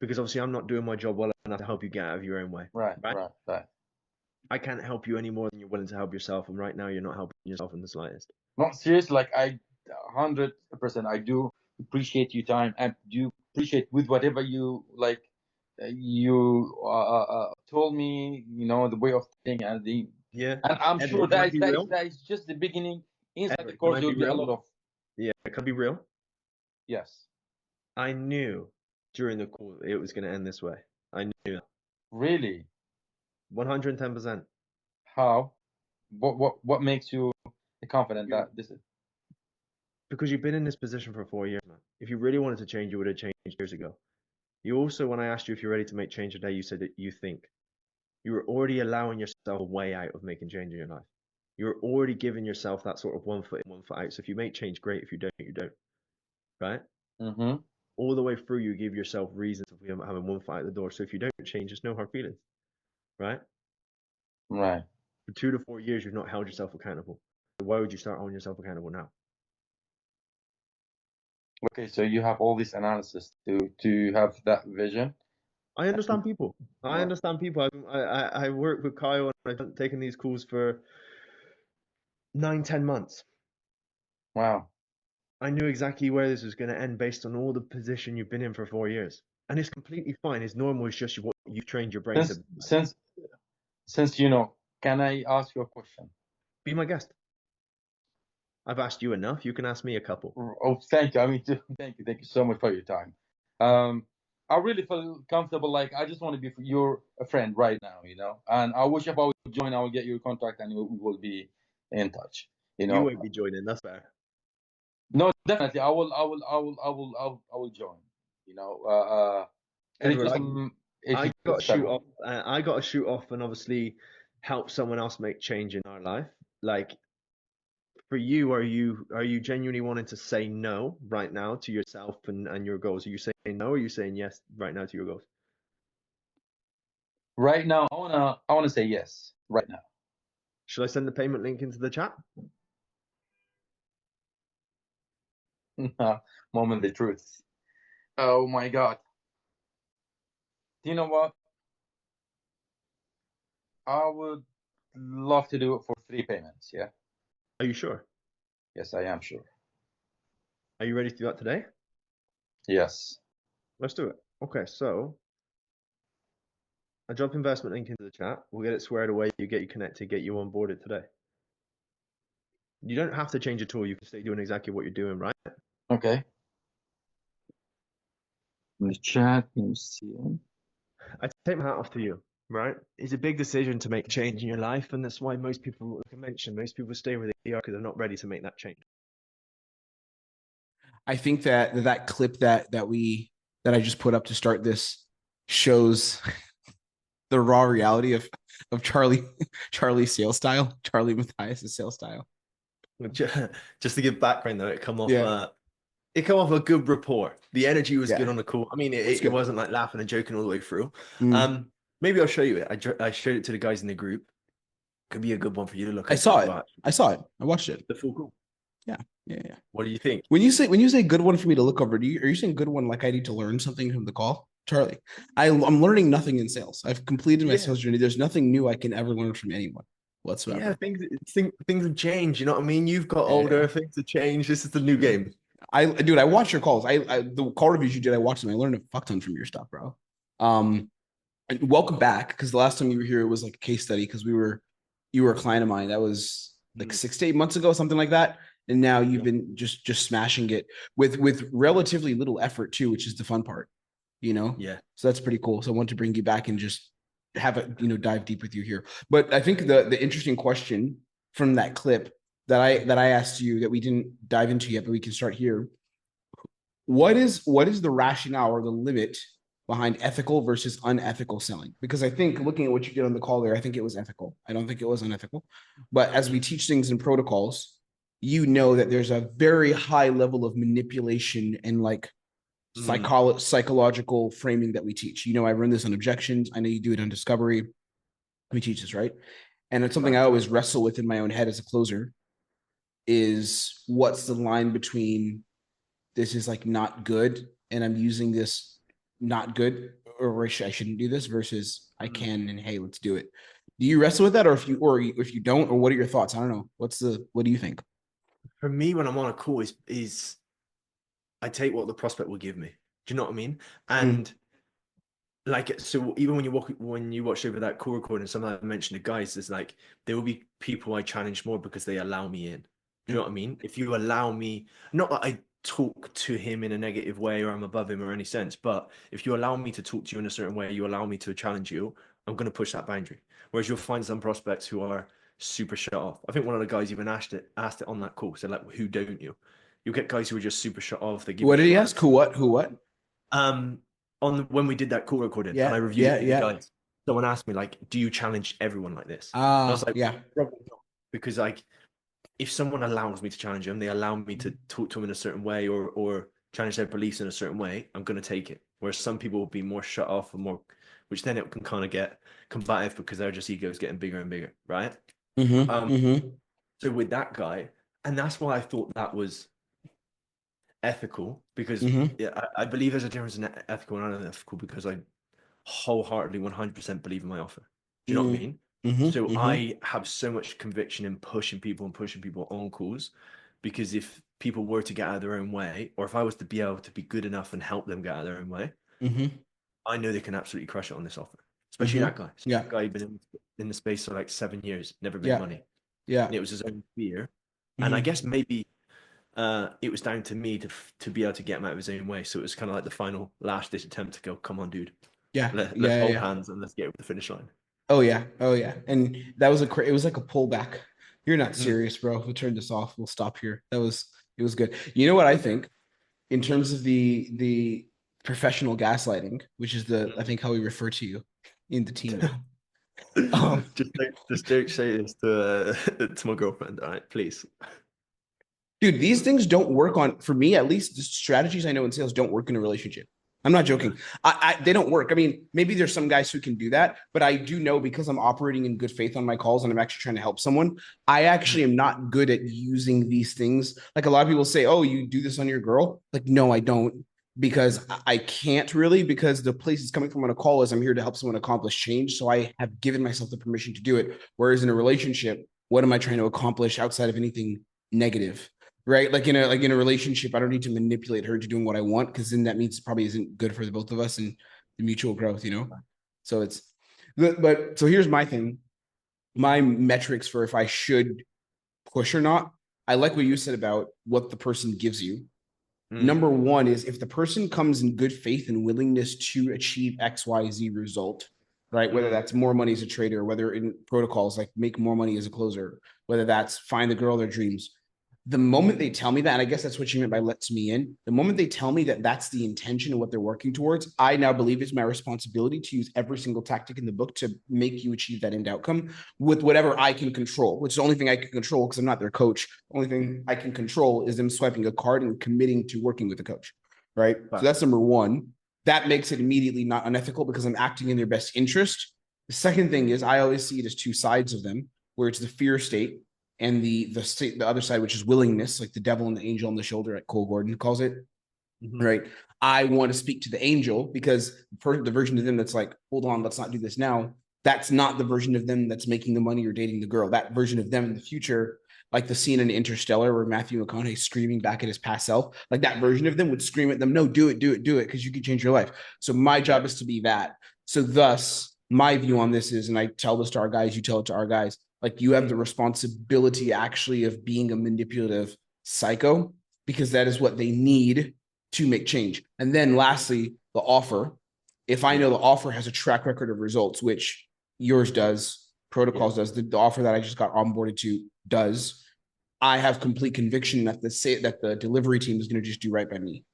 because obviously I'm not doing my job well enough to help you get out of your own way, Right, right? right, right. I can't help you any more than you're willing to help yourself, and right now you're not helping yourself in the slightest. No, seriously, like I 100% I do appreciate your time and do appreciate with whatever you like you told me, you know, the way of thinking and Yeah. and I'm sure Edward, can I be real? that is just the beginning. Inside the Edward, can course I there be will be a real? lot of Yeah, can I be real? yes. I knew during the call it was going to end this way. I knew that. Really? 110%. How? What makes you confident that this is Because you've been in this position for 4 years, man. If you really wanted to change, you would have changed years ago. You also, when I asked you if you're ready to make change today, you said that you think. You were already allowing yourself a way out of making change in your life. You're already giving yourself that sort of 1 foot in, 1 foot out. So if you make change, great. If you don't, you don't. Right? mm-hmm. All the way through, you give yourself reasons of having 1 foot out the door. So if you don't change, there's no hard feelings. Right? Right. For 2 to 4 years, you've not held yourself accountable. So why would you start holding yourself accountable now? Okay, so you have all this analysis to have that vision. I understand people. I understand people. I work with Kyle and I've taken these calls for 9, 10 months. Wow. I knew exactly where this was going to end based on all the position you've been in for 4 years. And it's completely fine. It's normal. It's just what you've trained your brain to Since you know, can I ask you a question? be my guest. I've asked you enough. You can ask me a couple. Oh, thank you. I mean, thank you so much for your time. I really feel comfortable. Like I just want to be your a friend right now, you know. And I wish if I would join, I will get your contact and we will be in touch. You You know. won't be joining. That's fair. No, definitely. I will join. You know. And it's Edward, just I got to it's shoot off. I got to shoot off and obviously help someone else make change in our life. Like for you, are you genuinely wanting to say no right now to yourself and your goals? Are you saying no or are you saying yes right now to your goals? right now. I wanna say yes right now. Should I send the payment link into the chat? Moment the truth. Oh my God. Do you know what? I would love to do it for 3 payments. Yeah. Are you sure? Yes, I am sure. Are you ready to do that today? Yes. Let's do it. Okay, so I drop investment link into the chat. We'll get it squared away. You get you connected, get you onboarded today. You don't have to change at all. You can stay doing exactly what you're doing, right? Okay. In the chat, you see. I take my hat off to you, right? It's a big decision to make a change in your life, and that's why most people, like I mentioned, most people stay where they are because they're not ready to make that change. I think that clip that I just put up to start this shows the raw reality of Charlie's sales style, Charlie Matthias' sales style. Just to give background though, it come off a good rapport. The energy was good on the call. I mean, it wasn't like laughing and joking all the way through. Maybe I'll show you it. I showed it to the guys in the group. Could be a good one for you to look at. I saw it. I watched it. The full call. Yeah. What do you think? When you say good one for me to look over, are you saying good one like I need to learn something from the call? Charlie, I'm learning nothing in sales. I've completed my sales journey. There's nothing new I can ever learn from anyone whatsoever. Yeah, things have changed. You know what I mean? You've got older. Things have changed. This is the new game. I watch your calls. The call reviews you did, I watched them. I learned a fuck ton from your stuff, bro. And welcome back, because the last time you were here, it was like a case study because you were a client of mine. That was like 6 to 8 months ago, something like that. And now you've been just smashing it with relatively little effort too, which is the fun part, you know? Yeah. So that's pretty cool. So I want to bring you back and just have it, dive deep with you here. But I think the interesting question from that clip that I asked you that we didn't dive into yet, but we can start here. What is the rationale or the limit behind ethical versus unethical selling? Because I think looking at what you did on the call there, I think it was ethical. I don't think it was unethical. But as we teach things in protocols, that there's a very high level of manipulation and like psychological framing that we teach. I run this on objections. I know you do it on discovery. We teach this, right? And it's something I always wrestle with in my own head as a closer is what's the line between this is like not good and I'm using this not good, or I shouldn't do this, versus I can, and hey, let's do it. Do you wrestle with that, or if you don't, or what are your thoughts? I don't know. What do you think? For me, when I'm on a call, is I take what the prospect will give me. Do you know what I mean? And like, so even when you watch over that call recording, something I mentioned to guys is like, there will be people I challenge more because they allow me in. Do you know what I mean? If you allow me, not that I talk to him in a negative way or I'm above him or any sense, but if you allow me to talk to you in a certain way, you allow me to challenge you, I'm going to push that boundary. Whereas you'll find some prospects who are super shut off. I think one of the guys even asked it on that call. So like, who don't you? You'll get guys who are just super shut off. They give What you did he crap. ask? Who what? On when we did that call recording and I reviewed it with the guys, someone asked me like, "Do you challenge everyone like this?" And I was like, "Probably not," because like, if someone allows me to challenge them, they allow me to talk to them in a certain way or challenge their beliefs in a certain way, I'm going to take it. Whereas some people will be more shut off and more, which then it can kind of get combative because their just egos getting bigger and bigger, right? So with that guy, and that's why I thought that was ethical, because I believe there's a difference in ethical and unethical, because I wholeheartedly 100% believe in my offer. Do you know what I mean? So I have so much conviction in pushing people on calls, because if people were to get out of their own way, or if I was to be able to be good enough and help them get out of their own way, I know they can absolutely crush it on this offer. Especially that guy. So that guy had been in the space for like 7 years, never made money. And it was his own fear. And I guess maybe it was down to me to be able to get him out of his own way. So it was kind of like the final last ditch attempt to go, come on, dude. Let's hold hands and let's get over the finish line. Oh yeah. And that was it was like a pullback. You're not serious, bro. We'll turn this off. We'll stop here. It was good. You know what I think in terms of the professional gaslighting, which is I think how we refer to you in the team now. Just don't say this to my girlfriend, all right, please. Dude, these things don't work for me, at least the strategies I know in sales don't work in a relationship. I'm not joking. They don't work. I mean, maybe there's some guys who can do that, but I do know, because I'm operating in good faith on my calls and I'm actually trying to help someone, I actually am not good at using these things. Like, a lot of people say, oh, you do this on your girl? Like, no, I don't, because I can't really, because the place it's coming from on a call is I'm here to help someone accomplish change. So I have given myself the permission to do it. Whereas in a relationship, what am I trying to accomplish outside of anything negative? Right? Like in a relationship, I don't need to manipulate her to doing what I want, because then that means it probably isn't good for the both of us and the mutual growth, So so here's my thing. My metrics for if I should push or not, I like what you said about what the person gives you. Number one is, if the person comes in good faith and willingness to achieve XYZ result, right? Whether that's more money as a trader, whether in protocols like make more money as a closer, whether that's find the girl of their dreams. The moment they tell me that, and I guess that's what you meant by lets me in, the moment they tell me that that's the intention of what they're working towards, I now believe it's my responsibility to use every single tactic in the book to make you achieve that end outcome with whatever I can control, which is the only thing I can control, because I'm not their coach. The only thing I can control is them swiping a card and committing to working with the coach, right? So that's number one. That makes it immediately not unethical, because I'm acting in their best interest. The second thing is, I always see it as two sides of them, where it's the fear state, and the other side, which is willingness, like the devil and the angel on the shoulder, like Cole Gordon calls it, right? I want to speak to the angel, because the version of them that's like, hold on, let's not do this now. That's not the version of them that's making the money or dating the girl. That version of them in the future, like the scene in Interstellar where Matthew McConaughey screaming back at his past self, like that version of them would scream at them, no, do it, because you can change your life. So my job is to be that. So thus, my view on this is, and I tell this to our guys, you tell it to our guys, like, you have the responsibility actually of being a manipulative psycho, because that is what they need to make change. And then lastly, the offer. If I know the offer has a track record of results, which yours does, protocols does, the offer that I just got onboarded to does, I have complete conviction that the delivery team is going to just do right by me.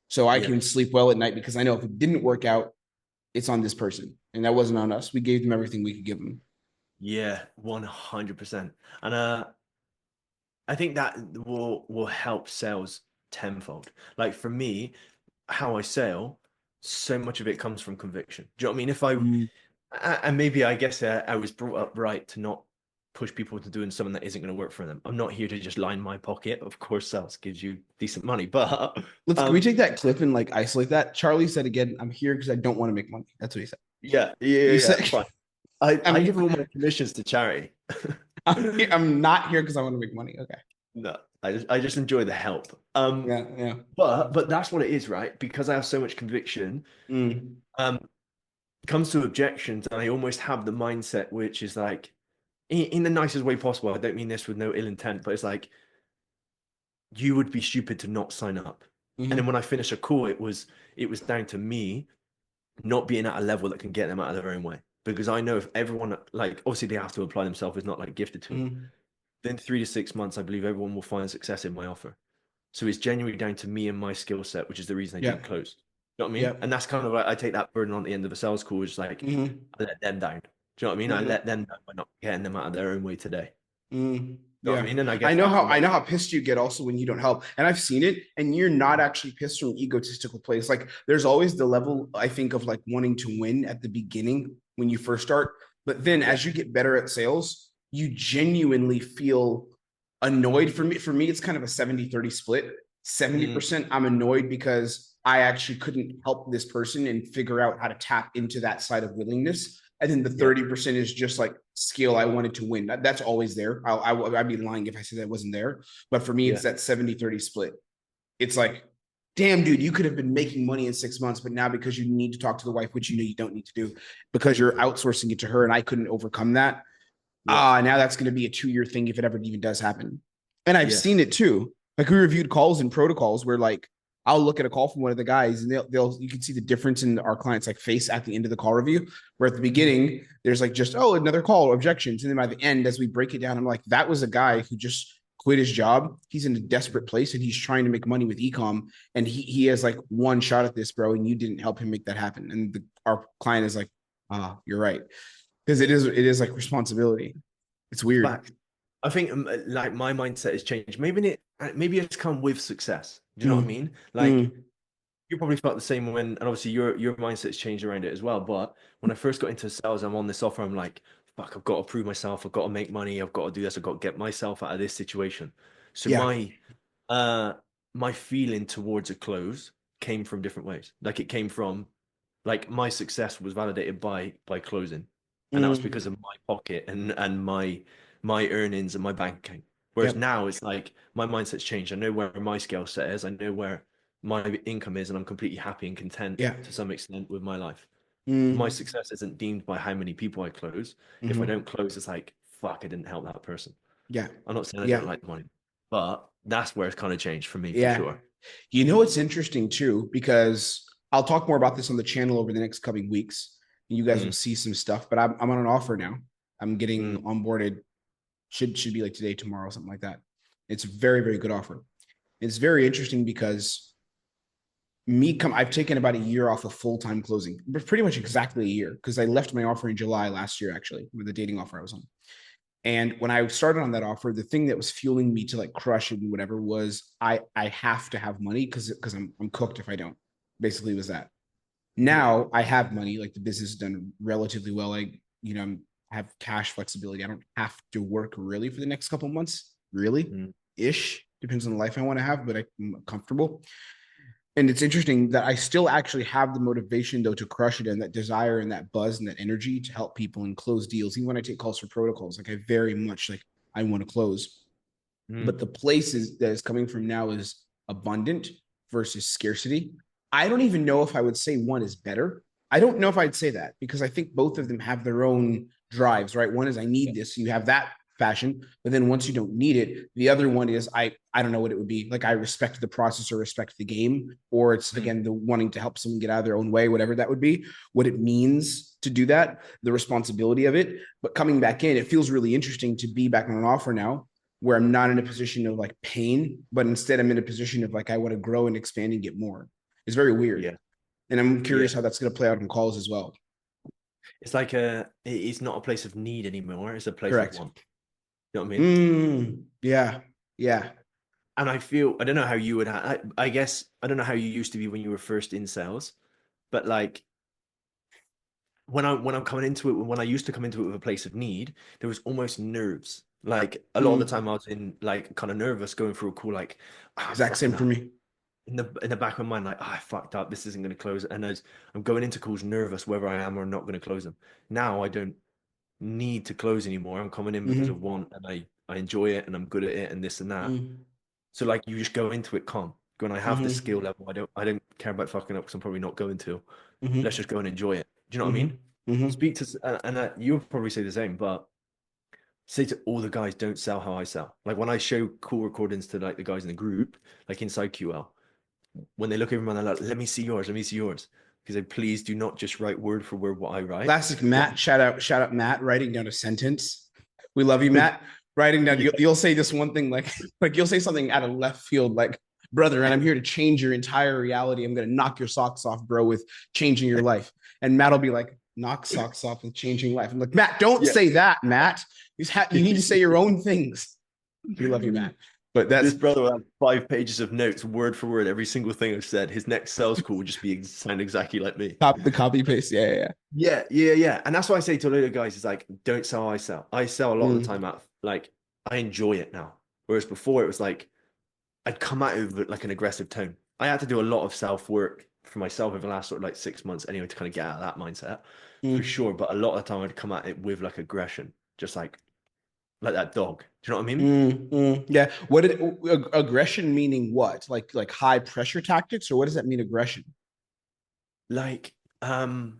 So I can sleep well at night, because I know if it didn't work out, it's on this person. And that wasn't on us. We gave them everything we could give them. Yeah, 100%. And I think that will help sales tenfold. Like for me, how I sell, so much of it comes from conviction. Do you know what I mean? If I and maybe I guess I was brought up right to not push people into doing something that isn't going to work for them. I'm not here to just line my pocket. Of course, sales gives you decent money, but Can we take that clip and like isolate that? Charlie said again, "I'm here because I don't want to make money." That's what he said. yeah, Said, fine. I give all my commissions to charity. I'm not here because I want to make money. Okay. No, I just enjoy the help. Yeah. But that's what it is, right? Because I have so much conviction. Mm. It comes to objections, and I almost have the mindset which is like, in the nicest way possible. I don't mean this with no ill intent, but it's like, you would be stupid to not sign up. Mm-hmm. And then when I finish a call, it was down to me not being at a level that can get them out of their own way. Because I know if everyone, like, obviously they have to apply themselves, it's not like gifted to them. Mm-hmm. Then 3 to 6 months, I believe everyone will find success in my offer. So it's genuinely down to me and my skill set, which is the reason I didn't close. You know what I mean? Yeah. And that's kind of like, I take that burden on the end of a sales call, is like, I let them down. Do you know what I mean? I let them down by not getting them out of their own way today. You know what I mean? And I guess I know how pissed you get also when you don't help. And I've seen it, and you're not actually pissed from an egotistical place. Like there's always the level, I think, of like wanting to win at the beginning when you first start. But then as you get better at sales, you genuinely feel annoyed. For me, it's kind of a 70-30 split. 70% I'm annoyed because I actually couldn't help this person and figure out how to tap into that side of willingness. And then the 30% is just like skill. I wanted to win. That's always there. I'd be lying if I said that wasn't there. But for me, it's that 70-30 split. It's like, damn, dude, you could have been making money in 6 months, but now because you need to talk to the wife, which you know you don't need to do, because you're outsourcing it to her, and I couldn't overcome that. Now that's going to be a 2-year thing if it ever even does happen. And I've seen it too. Like we reviewed calls and protocols where like I'll look at a call from one of the guys and they'll you can see the difference in our client's like face at the end of the call review, where at the beginning there's like just, oh, another call, objections. And then by the end, as we break it down, I'm like, that was a guy who just quit his job. He's in a desperate place and he's trying to make money with ecomm. And he has like one shot at this, bro. And you didn't help him make that happen. And our client is like, you're right. Because it is like responsibility. It's weird. Fact. I think like my mindset has changed. Maybe it's come with success. Do you know what I mean? Like you probably felt the same when, and obviously your mindset's changed around it as well. But when I first got into sales, I'm on this offer. I'm like, fuck, I've got to prove myself. I've got to make money. I've got to do this. I've got to get myself out of this situation. So my feeling towards a close came from different ways. Like it came from, like, my success was validated by closing, and that was because of my pocket and my earnings and my bank account. Whereas now it's like my mindset's changed. I know where my skill set is. I know where my income is, and I'm completely happy and content to some extent with my life. My success isn't deemed by how many people I close. If I don't close, it's like, fuck, I didn't help that person. I'm not saying I don't like the money, but that's where it's kind of changed for me for sure. You know, it's interesting too, because I'll talk more about this on the channel over the next coming weeks. You guys will see some stuff, but I'm on an offer now. I'm getting onboarded. Should be like today, tomorrow, something like that. It's a very, very good offer. It's very interesting because I've taken about a year off of full-time closing, but pretty much exactly a year, because I left my offer in July last year, actually, with the dating offer I was on. And when I started on that offer, the thing that was fueling me to like crush it and whatever was I have to have money because I'm cooked if I don't. Basically, was that. Now I have money, like the business has done relatively well. I have cash flexibility. I don't have to work really for the next couple of months, really ish. Depends on the life I want to have, but I'm comfortable. And it's interesting that I still actually have the motivation though to crush it, and that desire and that buzz and that energy to help people and close deals. Even when I take calls for protocols, like I very much like I want to close. But the places that is coming from now is abundant versus scarcity. I don't even know if I would say one is better. I don't know if I'd say that, because I think both of them have their own drives, right? One is I need this. You have that fashion, but then once you don't need it, the other one is I don't know what it would be. Like I respect the process or respect the game, or it's again the wanting to help someone get out of their own way, whatever that would be, what it means to do that, the responsibility of it. But coming back in, it feels really interesting to be back on an offer now where I'm not in a position of like pain, but instead I'm in a position of like I want to grow and expand and get more. It's very weird. Yeah. And I'm curious how that's going to play out in calls as well. It's like it's not a place of need anymore. It's a place of want. You know what I mean? Yeah. And I don't know how you would I guess, I don't know how you used to be when you were first in sales, but like when I'm coming into it, when I used to come into it with a place of need, there was almost nerves. Like a lot of the time I was in like kind of nervous going through a call, like Exact same for me. in the back of my mind, like, I fucked up, this isn't going to close. And I'm going into calls nervous whether I am or not going to close them. Now I don't need to close anymore. I'm coming in because of want, and I enjoy it, and I'm good at it, and this and that. So like you just go into it calm. When I have the skill level, I don't care about fucking up because I'm probably not going to. Let's just go and enjoy it. Do you know what I mean? Speak to and you'll probably say the same, but say to all the guys, don't sell how I sell. Like when I show call recordings to like the guys in the group, like inside QL, when they look over me, they're like, let me see yours, because they please do not just write word for word what I write. Classic Matt. Shout out Matt writing down a sentence. We love you, Matt. Writing down, you'll say this one thing like you'll say something out of left field, like, brother, and I'm here to change your entire reality. I'm gonna knock your socks off, bro, with changing your life. And Matt will be like, knock socks off with changing life. I'm like, Matt, don't say that, Matt. You need to say your own things. We love you, Matt. But this brother will have 5 pages of notes, word for word, every single thing I've said. His next sales call would just be sound exactly like me. The copy paste. Yeah. And that's why I say to a lot of guys, is like, don't sell how I sell. I sell a lot of the time out. Like, I enjoy it now. Whereas before it was like, I'd come at it with like an aggressive tone. I had to do a lot of self-work for myself over the last sort of like 6 months anyway, to kind of get out of that mindset for sure. But a lot of the time I'd come at it with like aggression, just like that dog. Do you know what I mean? Yeah. What aggression meaning? What like high pressure tactics, or what does that mean? Aggression? Like, because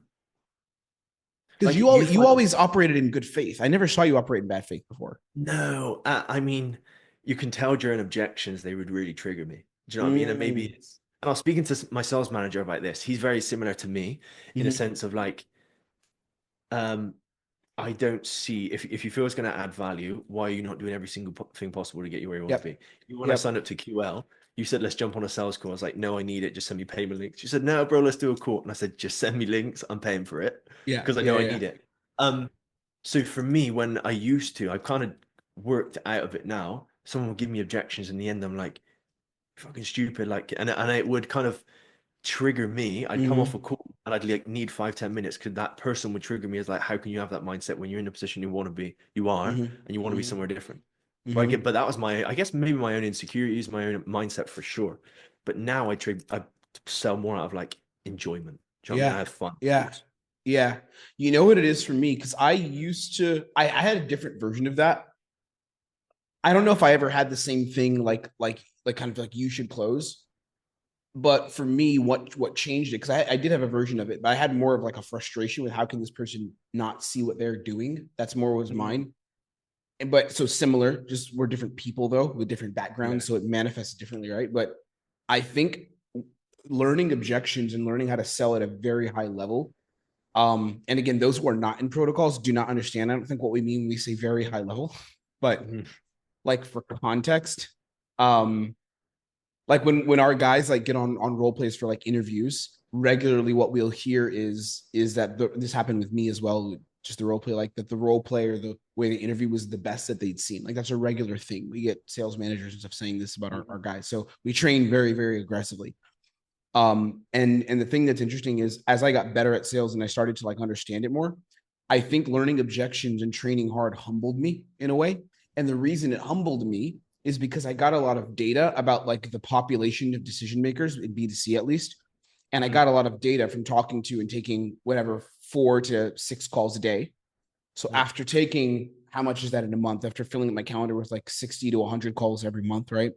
like you always operated in good faith. I never saw you operate in bad faith before. No, I mean, you can tell during objections they would really trigger me. Do you know what I mean? And maybe it's, and I was speaking to my sales manager about this. He's very similar to me in a sense of like, I don't see, if you feel it's going to add value, why are you not doing every single thing possible to get you where you want to be? When I signed up to QL, you said, let's jump on a sales call. I was like, no, I need it. Just send me payment links. You said, no, bro, let's do a call. And I said, just send me links. I'm paying for it. Because I know I need it. So for me, when I used to, I've kind of worked out of it now. Someone will give me objections. In the end, I'm like, fucking stupid. Like, and it would kind of trigger me. I'd come off a call and I'd like need 5-10 minutes, because that person would trigger me as like, how can you have that mindset when you're in the position you want to be? You are, and you want to be somewhere different. But that was I guess maybe my own insecurities, my own mindset for sure. But now I sell more out of like enjoyment. Do you know what I mean? I have fun. Yeah. You know what it is for me? Because I used to, I had a different version of that. I don't know if I ever had the same thing, like kind of like you should close. But for me, what changed it, because I did have a version of it, but I had more of like a frustration with how can this person not see what they're doing? That's more was mine. But so similar, just we're different people though, with different backgrounds. So it manifests differently, right? But I think learning objections and learning how to sell at a very high level. And again, those who are not in protocols do not understand. I don't think what we mean when we say very high level, but like for context, like when our guys like get on role plays for like interviews, regularly what we'll hear is that this happened with me as well. Just the role play, like that the role play or the way the interview was the best that they'd seen. Like that's a regular thing. We get sales managers and stuff saying this about our guys. So we train very, very aggressively. And the thing that's interesting is as I got better at sales and I started to like understand it more, I think learning objections and training hard humbled me in a way. And the reason it humbled me is because I got a lot of data about like the population of decision makers in B2C at least. And I got a lot of data from talking to and taking whatever 4 to 6 calls a day. So after taking, how much is that in a month? After filling up my calendar with like 60 to 100 calls every month, right?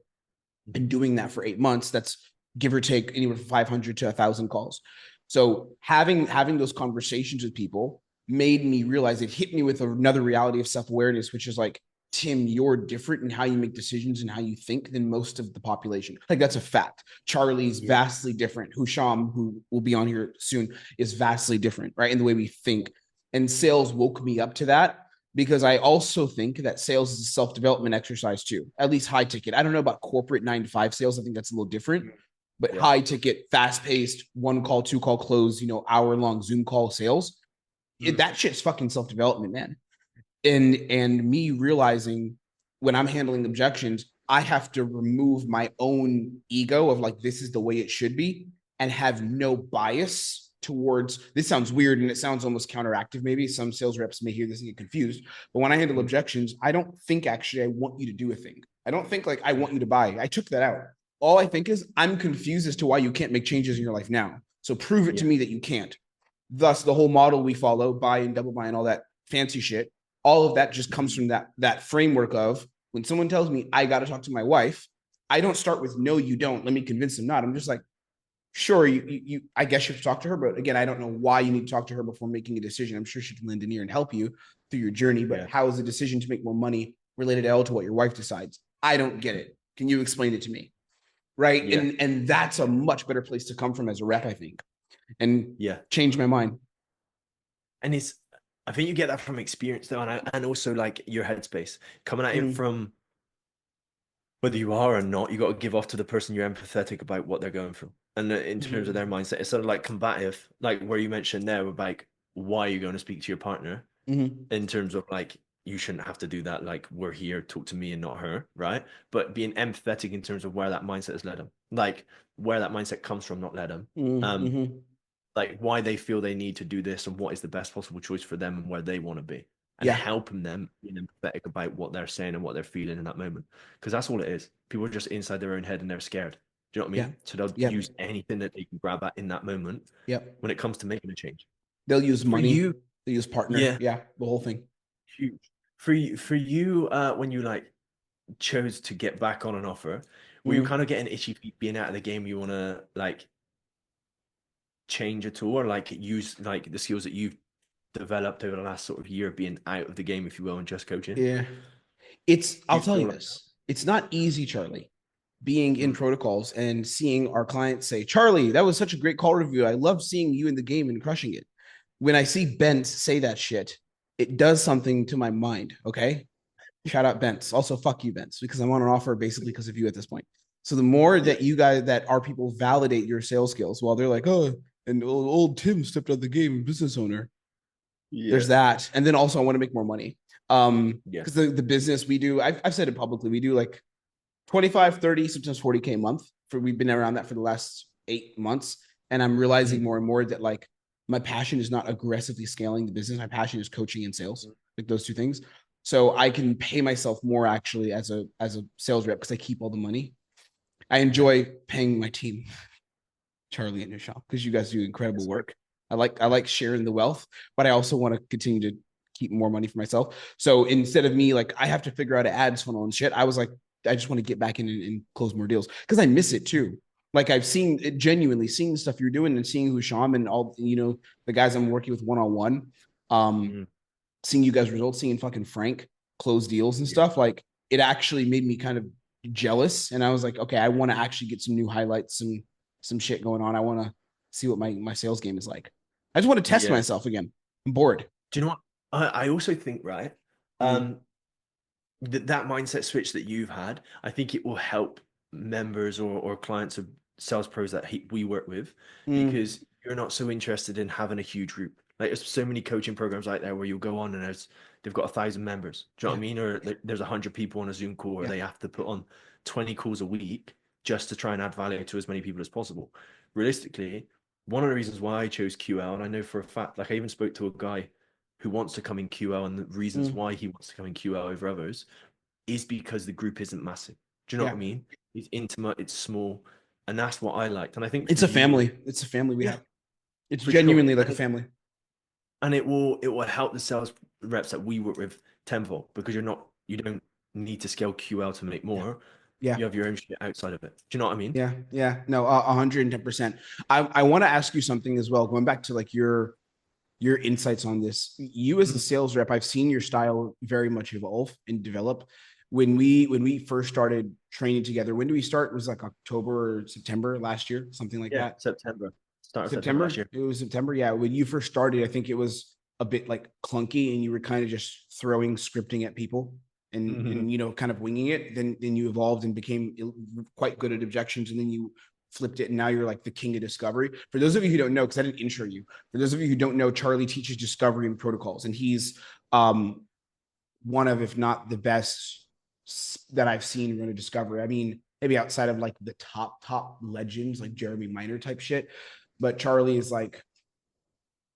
And doing that for 8 months, that's give or take anywhere from 500 to 1,000 calls. So having those conversations with people made me realize, it hit me with another reality of self-awareness, which is like, Tim, you're different in how you make decisions and how you think than most of the population. Like that's a fact. Charlie's vastly different. Husham, who will be on here soon, is vastly different, right? In the way we think. And sales woke me up to that, because I also think that sales is a self-development exercise too, at least high ticket. I don't know about corporate 9-to-5 sales. I think that's a little different, but high ticket, fast paced, 1 call, 2 call close, hour-long Zoom call sales. That shit's fucking self-development, man. And me realizing when I'm handling objections, I have to remove my own ego of like, this is the way it should be, and have no bias towards, this sounds weird and it sounds almost counteractive. Maybe some sales reps may hear this and get confused, but when I handle objections, I don't think actually I want you to do a thing. I don't think like I want you to buy. I took that out. All I think is I'm confused as to why you can't make changes in your life now. So prove it to me that you can't. Thus, the whole model we follow, buy and double buy and all that fancy shit, all of that just comes from that framework of when someone tells me I got to talk to my wife, I don't start with no, you don't. Let me convince them not. I'm just like, sure, you I guess you have to talk to her, but again, I don't know why you need to talk to her before making a decision. I'm sure she can lend an ear and help you through your journey, but how is the decision to make more money related to what your wife decides? I don't get it. Can you explain it to me? Right. Yeah. And that's a much better place to come from as a rep, I think. And change my mind. And I think you get that from experience though, and also like your headspace coming at it from whether you are or not. You got to give off to the person you're empathetic about what they're going through, and in terms of their mindset, it's sort of like combative, like where you mentioned there about like why you're going to speak to your partner in terms of like you shouldn't have to do that. Like we're here, talk to me and not her, right? But being empathetic in terms of where that mindset has led them, like where that mindset comes from, not led them. Like why they feel they need to do this and what is the best possible choice for them and where they want to be, and helping them being empathetic about what they're saying and what they're feeling in that moment. Because that's all it is. People are just inside their own head and they're scared. Do you know what I mean? So they'll use anything that they can grab at in that moment when it comes to making a change. They'll use money. They'll use partner. Yeah, the whole thing. Huge. For you, when you like chose to get back on an offer, were you kind of getting itchy feet being out of the game? You want to like change at all, or like use like the skills that you've developed over the last sort of year being out of the game, if you will, and just coaching? I'll tell you this, it's not easy, Charlie, being in protocols and seeing our clients say, Charlie, that was such a great call review, I love seeing you in the game and crushing it. When I see Bent say that shit, it does something to my mind. Okay, shout out Bents. Also fuck you, Bents, because I'm on an offer basically because of you at this point. So the more that you guys, that our people validate your sales skills, while they're like, oh, and old Tim stepped out of the game, business owner. There's that. And then also I want to make more money. Because the business we do, I've said it publicly, we do like 25, 30, sometimes 40K a month. We've been around that for the last 8 months. And I'm realizing more and more that like my passion is not aggressively scaling the business. My passion is coaching and sales, like those two things. So I can pay myself more actually as a sales rep because I keep all the money. I enjoy paying my team, Charlie and Husham, because you guys do incredible work. I like sharing the wealth, but I also want to continue to keep more money for myself. So instead of me, like I have to figure out an ads funnel and shit, I was like, I just want to get back in and close more deals because I miss it too. Like I've seen it, genuinely seeing the stuff you're doing and seeing Husham and all, you know, the guys I'm working with one-on-one, seeing you guys results, seeing fucking Frank close deals and stuff. Like it actually made me kind of jealous. And I was like, okay, I want to actually get some new highlights, some shit going on. I want to see what my sales game is like. I just want to test myself again. I'm bored. Do you know what? I also think, right, that mindset switch that you've had, I think it will help members or clients of sales pros that we work with, because you're not so interested in having a huge group. Like there's so many coaching programs out there where you'll go on and they've got 1,000 members. Do you know what I mean? Or there's 100 people on a Zoom call, or they have to put on 20 calls a week just to try and add value to as many people as possible. Realistically, one of the reasons why I chose QL, and I know for a fact, like I even spoke to a guy who wants to come in QL, and the reasons why he wants to come in QL over others is because the group isn't massive. Do you know what I mean? It's intimate, it's small, and that's what I liked. And I think it's a family. It's a family we have. It's genuinely like a family. And it will help the sales reps that we work with tenfold, because you don't need to scale QL to make more. You have your own shit outside of it. Do you know what I mean? Yeah. No, 110%. I want to ask you something as well, going back to like your insights on this. You as a sales rep, I've seen your style very much evolve and develop. When we first started training together, when do we start? It was like October or September last year, something like that. September. September last year. It was September. Yeah. When you first started, I think it was a bit like clunky and you were kind of just throwing scripting at people and you know, kind of winging it. Then you evolved and became quite good at objections, and then you flipped it, and now you're like the king of discovery. For those of you who don't know, because I didn't intro you, for those of you who don't know, Charlie teaches discovery and protocols, and he's one of, if not the best that I've seen run a discovery. I mean, maybe outside of like the top legends like Jeremy Myna type shit, but Charlie is like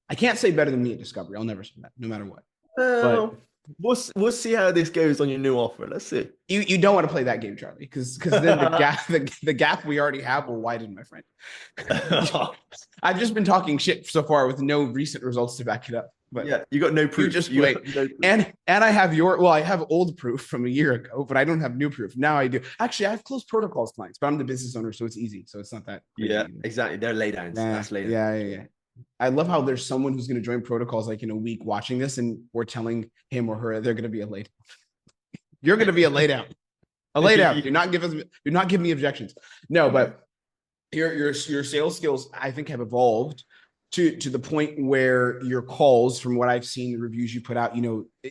I can't say better than me at Discovery. I'll never say that, no matter what. But we'll see how this goes on your new offer. Let's see. You don't want to play that game, Charlie, because then the gap we already have will widen, my friend. I've just been talking shit so far with no recent results to back it up. But yeah, you got no proof. You just wait. No proof. And I have I have old proof from a year ago, but I don't have new proof. Now I do. Actually, I have closed protocols clients, but I'm the business owner, so it's easy. So it's not that crazy. Yeah, exactly. They're laydowns. That's laydowns. Yeah. I love how there's someone who's going to join protocols like in a week watching this, and we're telling him or her they're going to be a laydown. You're going to be a laydown. A laydown. Do not give me objections. No, but your sales skills, I think, have evolved to the point where your calls, from what I've seen, the reviews you put out,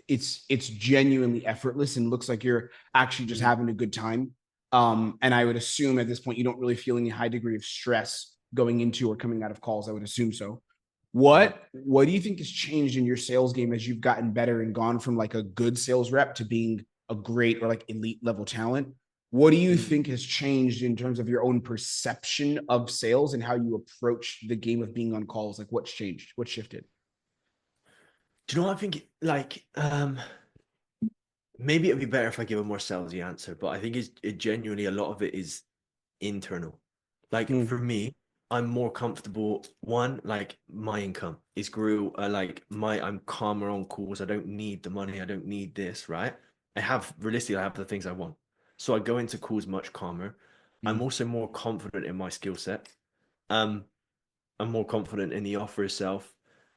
it's genuinely effortless and looks like you're actually just having a good time. And I would assume at this point you don't really feel any high degree of stress going into or coming out of calls. I would assume so. What do you think has changed in your sales game as you've gotten better and gone from like a good sales rep to being a great or like elite level talent? What do you think has changed in terms of your own perception of sales and how you approach the game of being on calls? Like, what's changed? What shifted? Do you know what I think? Like, maybe it'd be better if I give a more salesy answer, but I think it genuinely, a lot of it is internal. Like for me, I'm more comfortable. One, like my income is grew. I'm calmer on calls. I don't need the money. I don't need this, right? I have the things I want. So I go into calls much calmer. I'm also more confident in my skill set. I'm more confident in the offer itself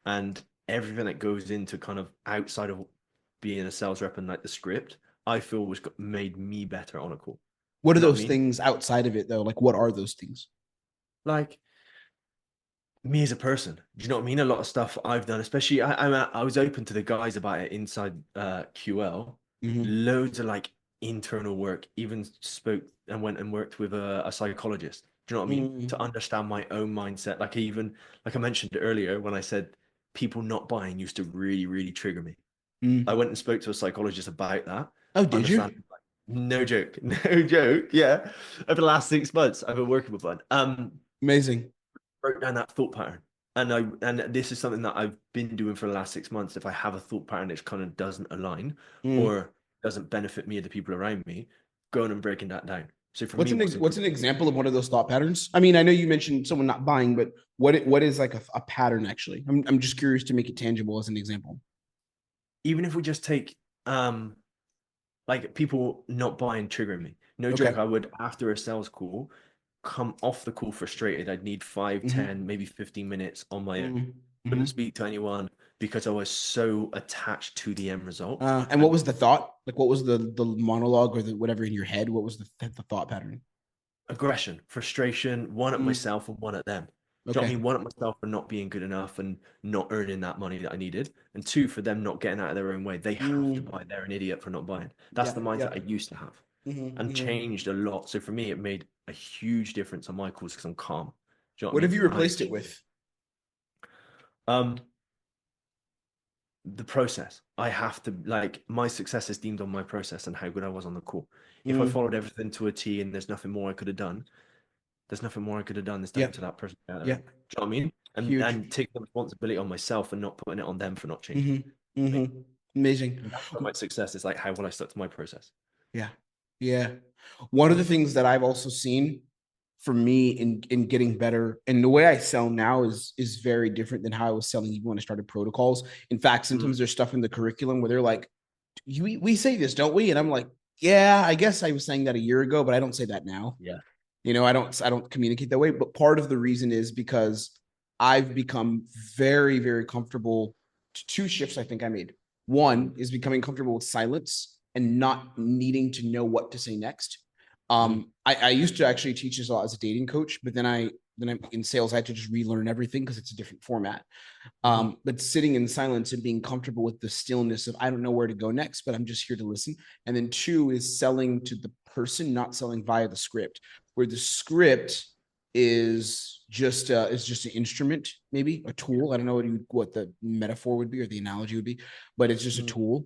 and everything that goes into kind of outside of being a sales rep and like the script, I feel made me better on a call. What are those things outside of it though? Like, what are those things? Like me as a person, do you know what I mean? A lot of stuff I've done, especially I was open to the guys about it inside QL. Loads of like internal work, even spoke and went and worked with a psychologist. Do you know what I mean? To understand my own mindset. Like I mentioned earlier when I said people not buying used to really, really trigger me. I went and spoke to a psychologist about that. Oh, did you? No joke. No joke. Yeah. Over the last 6 months, I've been working with one. Amazing. Wrote down that thought pattern. And this is something that I've been doing for the last 6 months. If I have a thought pattern that kind of doesn't align or doesn't benefit me or the people around me, going and breaking that down. So for what's an example of one of those thought patterns? I mean, I know you mentioned someone not buying, but what is like a pattern actually? I'm just curious to make it tangible as an example. Even if we just take like people not buying triggering me. No joke, I would, after a sales call, come off the call frustrated. I'd need 5, 10, maybe 15 minutes on my own. Couldn't speak to anyone because I was so attached to the end result. And what was the thought? Like, what was the monologue or the whatever in your head? What was the thought pattern? Aggression, frustration, one at myself and one at them. Do you know what I mean? One at myself for not being good enough and not earning that money that I needed. And two, for them not getting out of their own way. They have to buy. They're an idiot for not buying. That's the mindset I used to have and changed a lot. So for me, it made a huge difference on my calls because I'm calm. Do you know what have you replaced it with? The process. I have to, like, my success is deemed on my process and how good I was on the call. If I followed everything to a T and there's nothing more I could have done, there's nothing more I could have done that's down to that person. Do you know what I mean? And take the responsibility on myself and not putting it on them for not changing. Amazing. My success is like, how will I stuck to my process? Yeah. One of the things that I've also seen for me in getting better, and the way I sell now is very different than how I was selling even when I started protocols. In fact, sometimes there's stuff in the curriculum where they're like, we say this, don't we? And I'm like, yeah, I guess I was saying that a year ago, but I don't say that now. Yeah. I don't communicate that way. But part of the reason is because I've become very, very comfortable. 2 shifts I think I made. One is becoming comfortable with silence and not needing to know what to say next. I used to actually teach this a lot as a dating coach, but then I'm in sales, I had to just relearn everything because it's a different format. But sitting in silence and being comfortable with the stillness of, I don't know where to go next, but I'm just here to listen. And then 2 is selling to the person, not selling via the script, where the script is just an instrument, maybe a tool. I don't know what the metaphor would be or the analogy would be, but it's just a tool.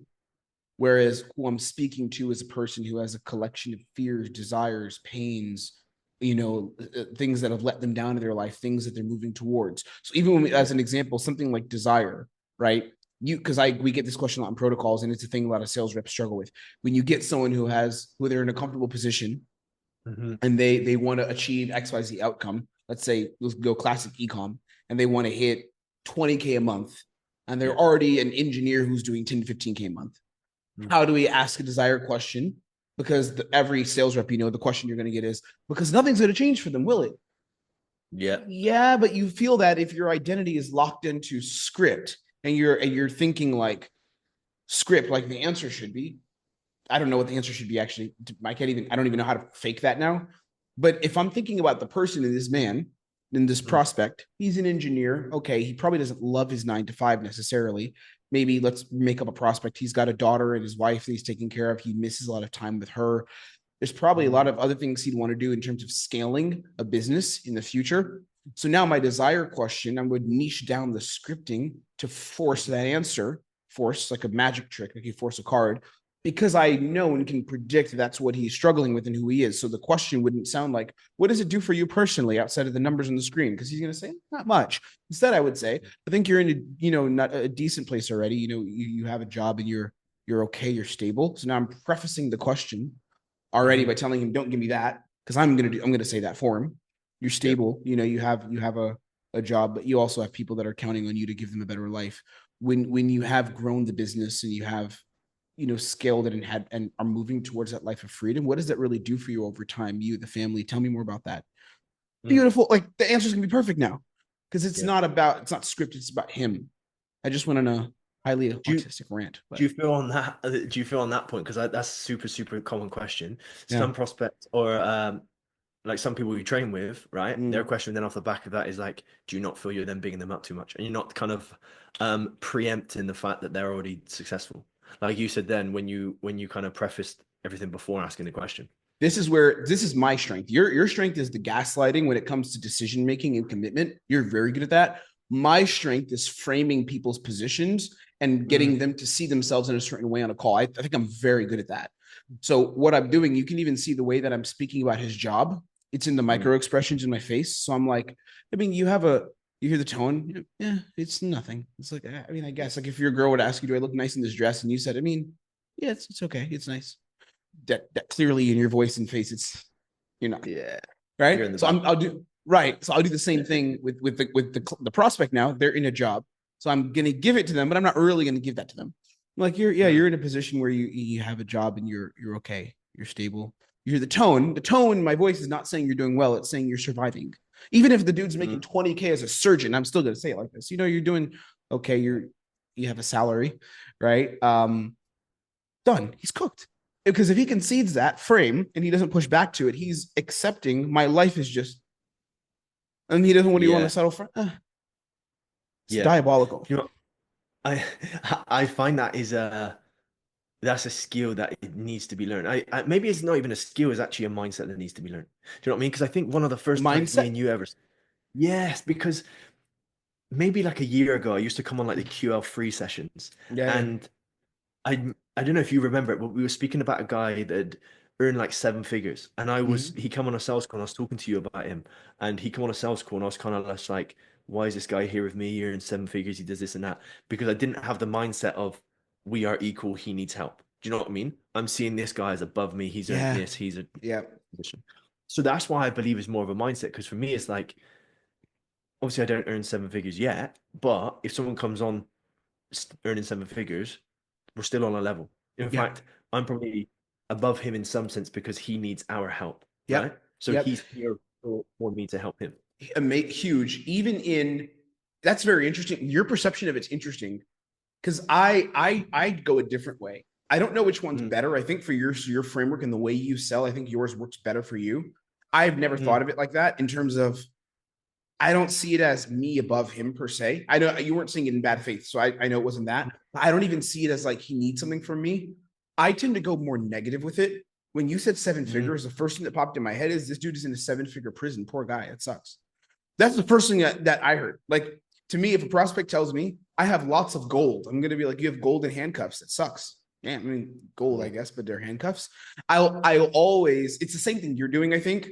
Whereas who I'm speaking to is a person who has a collection of fears, desires, pains, things that have let them down in their life, things that they're moving towards. So even when as an example, something like desire, right? Because we get this question on protocols, and it's a thing a lot of sales reps struggle with. When you get someone who they're in a comfortable position, and they want to achieve XYZ outcome, let's say let's go classic ecomm, and they want to hit 20K a month, and they're already an engineer who's doing 10 to 15K a month. How do we ask a desire question? Because every sales rep, the question you're going to get is, because nothing's going to change for them, will it? Yeah, but you feel that if your identity is locked into script, and you're thinking like script, like the answer should be. I don't know what the answer should be, actually. I don't even know how to fake that now. But if I'm thinking about the person in this man, in this prospect, he's an engineer. Okay, he probably doesn't love his 9 to 5 necessarily. Maybe let's make up a prospect. He's got a daughter and his wife that he's taking care of. He misses a lot of time with her. There's probably a lot of other things he'd want to do in terms of scaling a business in the future. So now my desire question, I would niche down the scripting to force that answer, force like a magic trick, like you force a card, because I know and can predict that's what he's struggling with and who he is. So the question wouldn't sound like, what does it do for you personally outside of the numbers on the screen? Because he's going to say, not much. Instead, I would say, I think you're in not a decent place already. You have a job and you're okay, you're stable. So now I'm prefacing the question already by telling him, don't give me that, because I'm going to say that for him. You're stable. You have a job, but you also have people that are counting on you to give them a better life. When you have grown the business and you have scaled it and are moving towards that life of freedom, what does that really do for you over time? You, the family, tell me more about that. Beautiful. Like the answer's gonna be perfect now, because it's not scripted, it's about him. I just went on a highly autistic rant. Do you feel on that point? Because that's super, super common question. Some prospects or like some people you train with, right? Their question then off the back of that is like, do you not feel you're then bigging them up too much? And you're not kind of preempting the fact that they're already successful. Like you said then, when you kind of prefaced everything before asking the question. This is my strength. Your strength is the gaslighting when it comes to decision making and commitment. You're very good at that. My strength is framing people's positions and getting them to see themselves in a certain way on a call. I think I'm very good at that. So what I'm doing, you can even see the way that I'm speaking about his job. It's in the micro expressions in my face. So I'm like, you hear the tone. Yeah, it's nothing. It's like, I guess like if your girl would ask you, do I look nice in this dress? And you said, yeah, it's okay. It's nice. That clearly in your voice and face, you're not. Yeah. Right. So I'll do the same thing with the prospect now. They're in a job. So I'm going to give it to them, but I'm not really going to give that to them. Like you're in a position where you have a job and you're okay. You're stable. You hear the tone. The tone in my voice is not saying you're doing well. It's saying you're surviving. Even if the dude's making 20K as a surgeon, I'm still going to say it like this. You're doing okay. You have a salary, right? Done. He's cooked. Because if he concedes that frame and he doesn't push back to it, he's accepting my life is just, and he doesn't want to settle for. It's diabolical. I find that is that's a skill that it needs to be learned. I maybe it's not even a skill; it's actually a mindset that needs to be learned. Do you know what I mean? Because I think one of the first times me and you ever, yes, because maybe like a year ago, I used to come on like the QL3 sessions, and I don't know if you remember it, but we were speaking about a guy that earned like 7 figures, and he come on a sales call, and I was talking to you about him, and he come on a sales call, and I was kind of less like, why is this guy here with me? He earns 7 figures, he does this and that, because I didn't have the mindset of we are equal, he needs help. Do you know what I mean? I'm seeing this guy as above me, he's earned this, he's a position. So that's why I believe it's more of a mindset, because for me it's like, obviously I don't earn 7 figures yet, but if someone comes on earning 7 figures, we're still on a level. In fact, I'm probably above him in some sense because he needs our help. Right? So he's here for me to help him. Huge. That's very interesting. Your perception of it's interesting, because I go a different way. I don't know which one's better. I think for your framework and the way you sell, I think yours works better for you. I've never thought of it like that in terms of, I don't see it as me above him per se. I know you weren't saying it in bad faith, so I know it wasn't that. I don't even see it as like he needs something from me. I tend to go more negative with it. When you said 7 figures, the first thing that popped in my head is this dude is in a 7-figure prison. Poor guy. It sucks. That's the first thing that I heard. Like, to me, if a prospect tells me I have lots of gold, I'm going to be like, you have gold in handcuffs. It sucks. Yeah, gold, I guess, but they're handcuffs. I'll always, it's the same thing you're doing, I think.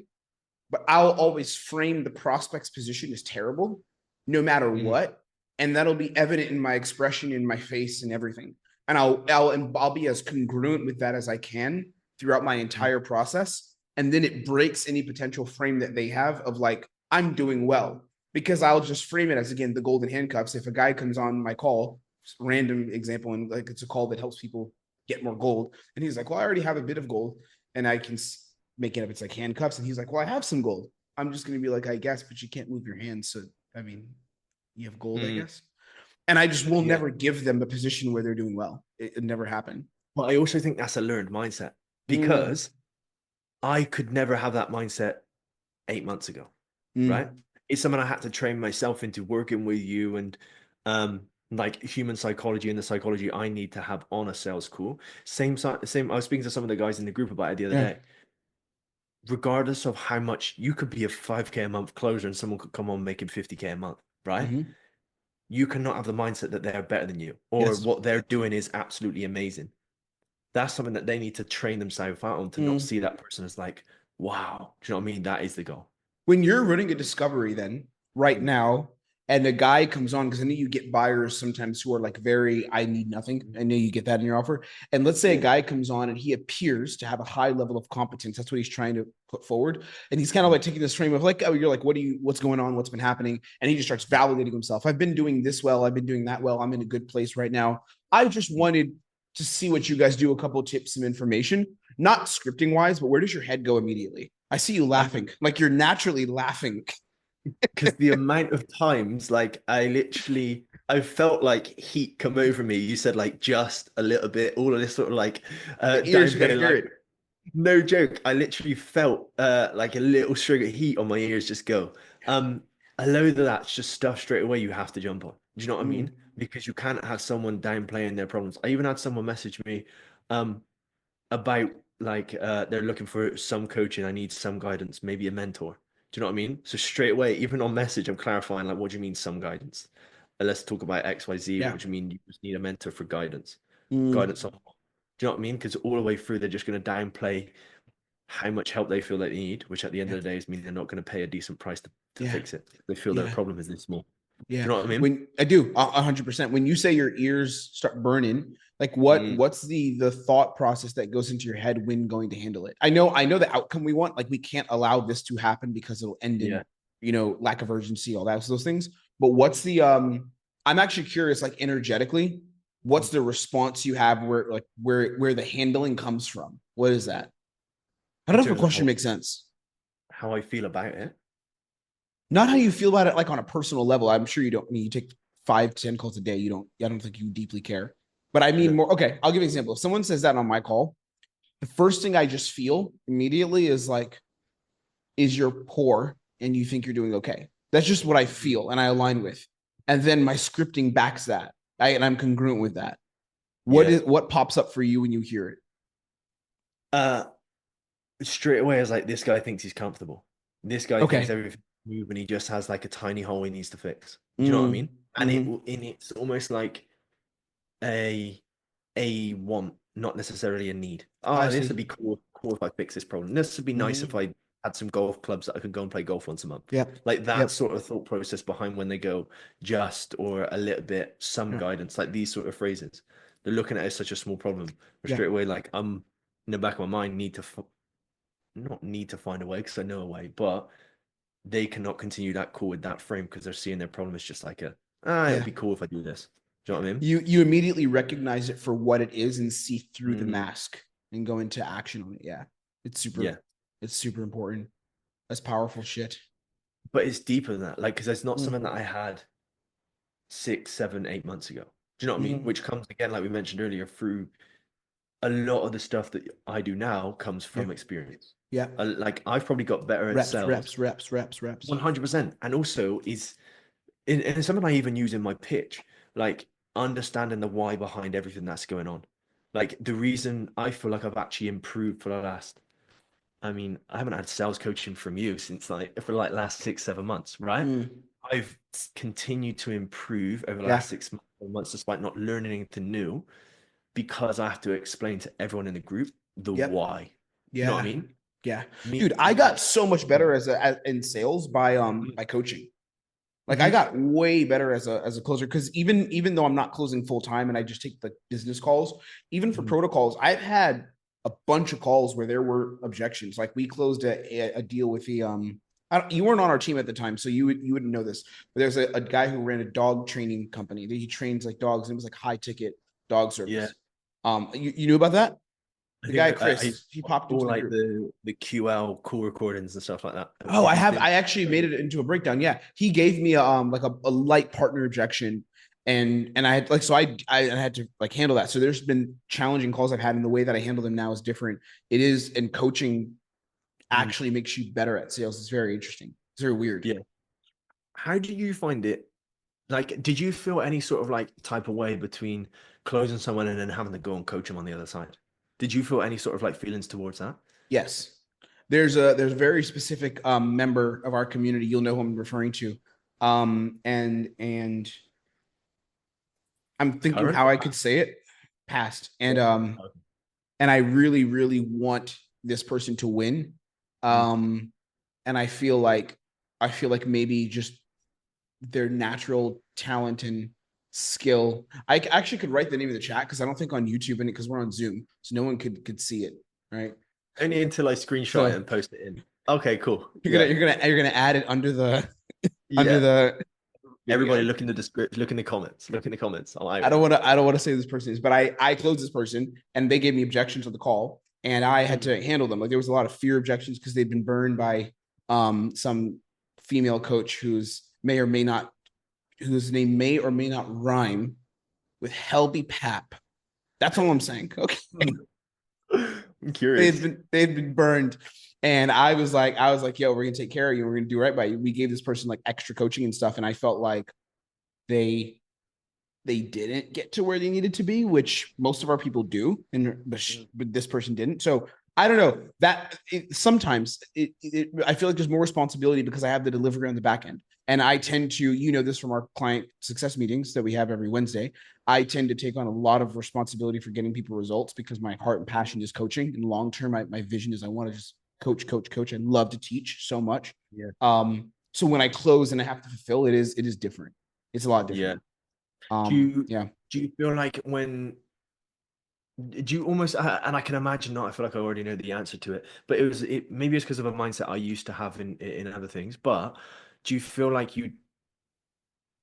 but I'll always frame the prospect's position as terrible, no matter what. And that'll be evident in my expression, in my face, and everything. And I'll be as congruent with that as I can throughout my entire process. And then it breaks any potential frame that they have of like, I'm doing well, because I'll just frame it as, again, the golden handcuffs. If a guy comes on my call, random example, and like it's a call that helps people get more gold, and he's like, well, I already have a bit of gold, and I can make it up, it's like handcuffs, and he's like, well, I have some gold. I'm just going to be like, I guess, but you can't move your hands, so I mean, you have gold, I guess. And I just will never give them a position where they're doing well. It never happened. But I also think that's a learned mindset, because I could never have that mindset 8 months ago, right? It's something I had to train myself into, working with you and like human psychology and the psychology I need to have on a sales call. Same. I was speaking to some of the guys in the group about it the other day. Regardless of how much, you could be a 5K a month closer and someone could come on making 50K a month, right? You cannot have the mindset that they're better than you, or what they're doing is absolutely amazing. That's something that they need to train themselves out on, to not see that person as like, wow, do you know what I mean? That is the goal. When you're running a discovery then right now, and a guy comes on, because I know you get buyers sometimes who are like very, I need nothing. I know you get that in your offer. And let's say a guy comes on and he appears to have a high level of competence. That's what he's trying to put forward. And he's kind of like taking this frame of like, oh, you're like, what's going on? What's been happening? And he just starts validating himself. I've been doing this well. I've been doing that well. I'm in a good place right now. I just wanted to see what you guys do, a couple of tips, some information, not scripting wise, but where does your head go immediately? I see you laughing, like you're naturally laughing. Because the amount of times, like I felt like heat come over me. You said like just a little bit, all of this sort of like ears, gotta hear it. No joke. I literally felt like a little string of heat on my ears just go. A load of that's just stuff straight away you have to jump on. Do you know what I mean? Because you can't have someone downplaying their problems. I even had someone message me about like they're looking for some coaching. I need some guidance, maybe a mentor. Do you know what I mean? So straight away, even on message, I'm clarifying like, what do you mean some guidance? Let's talk about X, Y, Z. What do you mean you just need a mentor for guidance? Guidance on what? Do you know what I mean? Because all the way through, they're just going to downplay how much help they feel that they need, which at the end of the day is mean they're not going to pay a decent price to fix it. They feel their problem is this small. Do you know what I mean? When I do 100%. When you say your ears start burning, like what's the thought process that goes into your head when going to handle it? I know the outcome we want. Like we can't allow this to happen because it'll end in lack of urgency, all that, so those things. But what's the I'm actually curious, like energetically, what's the response you have where the handling comes from? What is that? I don't know if the question makes sense. How I feel about it. Not how you feel about it, like on a personal level. I'm sure you don't. I mean, you take 5 to 10 calls a day. I don't think you deeply care. But I mean more. Okay, I'll give you an example. If someone says that on my call, the first thing I just feel immediately is like, is you're poor and you think you're doing okay. That's just what I feel and I align with. And then my scripting backs that. And I'm congruent with that. What pops up for you when you hear it? Straight away, I was like, this guy thinks he's comfortable. This guy thinks everything's new, and he just has like a tiny hole he needs to fix. Do you know what I mean? And it's almost like a want, not necessarily a need. This would be cool if I fix this problem. This would be nice if I had some golf clubs that I could go and play golf once a month. Yeah, like that sort of thought process behind when they go just or a little bit, some guidance, like these sort of phrases. They're looking at it as such a small problem. But straight away, like I'm in the back of my mind, not need to find a way because I know a way, but they cannot continue that call with that frame because they're seeing their problem is just like it'd be cool if I do this. Do you know what I mean? You immediately recognize it for what it is and see through the mask and go into action on it. Yeah. It's super important. That's powerful shit. But it's deeper than that. Like, because it's not something that I had 6, 7, 8 months ago. Do you know what I mean? Which comes again, like we mentioned earlier, through a lot of the stuff that I do now comes from experience. Yeah. Like I've probably got better at sales. Reps. 100%. And also and it's something I even use in my pitch, like understanding the why behind everything that's going on. Like the reason I feel like I've actually improved for the last, I haven't had sales coaching from you since for last 6, 7 months, right? I've continued to improve over the last 6 months despite not learning anything new, because I have to explain to everyone in the group the why. You know what I mean? Yeah, Me, dude, I got so much better in sales by coaching. Like I got way better as a closer, because even though I'm not closing full time and I just take the business calls, even for protocols, I've had a bunch of calls where there were objections. Like we closed a deal with the you weren't on our team at the time, so you wouldn't know this. But there's a guy who ran a dog training company. He trains like dogs, and it was like high ticket dog service. You knew about that? I The think guy I Chris, he popped into all the like group. the QL call recordings and stuff like that. Oh, I have. I actually made it into a breakdown. Yeah, he gave me like a light partner objection, and I had like so I had to like handle that. So there's been challenging calls I've had, and the way that I handle them now is different. It is, and coaching actually makes you better at sales. It's very interesting. It's very weird. Yeah. How do you find it? Like, did you feel any sort of like type of way between closing someone and then having to go and coach them on the other side? Did you feel any sort of like feelings towards that? Yes. There's a very specific member of our community. You'll know who I'm referring to. And I'm thinking Current? how I could say it. Past. And I really, really want this person to win. And I feel like maybe just their natural talent and skill. I actually could write the name of the chat, because I don't think on YouTube, and because we're on Zoom, so no one could see it, right? Only until I screenshot it and post it in. Okay, cool. You're gonna add it under the under the. Everybody look in the description, look in the comments, look in the comments. I don't want to say who this person is, but I closed this person and they gave me objections to the call, and I had to handle them. Like there was a lot of fear objections because they'd been burned by some female coach whose name may or may not rhyme with Helby Pap. That's all I'm saying. Okay. I'm curious. They'd been burned. And I was like, yo, we're gonna take care of you. We're gonna do right by you. We gave this person like extra coaching and stuff. And I felt like they didn't get to where they needed to be, which most of our people do. But this person didn't. So I don't know that sometimes I feel like there's more responsibility because I have the delivery on the back end. And I tend to, you know, this from our client success meetings that we have every Wednesday, I tend to take on a lot of responsibility for getting people results because my heart and passion is coaching. And long term, my vision is I want to just coach. I love to teach so much. Yeah. So when I close and I have to fulfill, it is different. It's a lot different. Yeah. Do you feel like do you almost, and I can imagine not, I feel like I already know the answer to it, but maybe it's because of a mindset I used to have in other things, but do you feel like you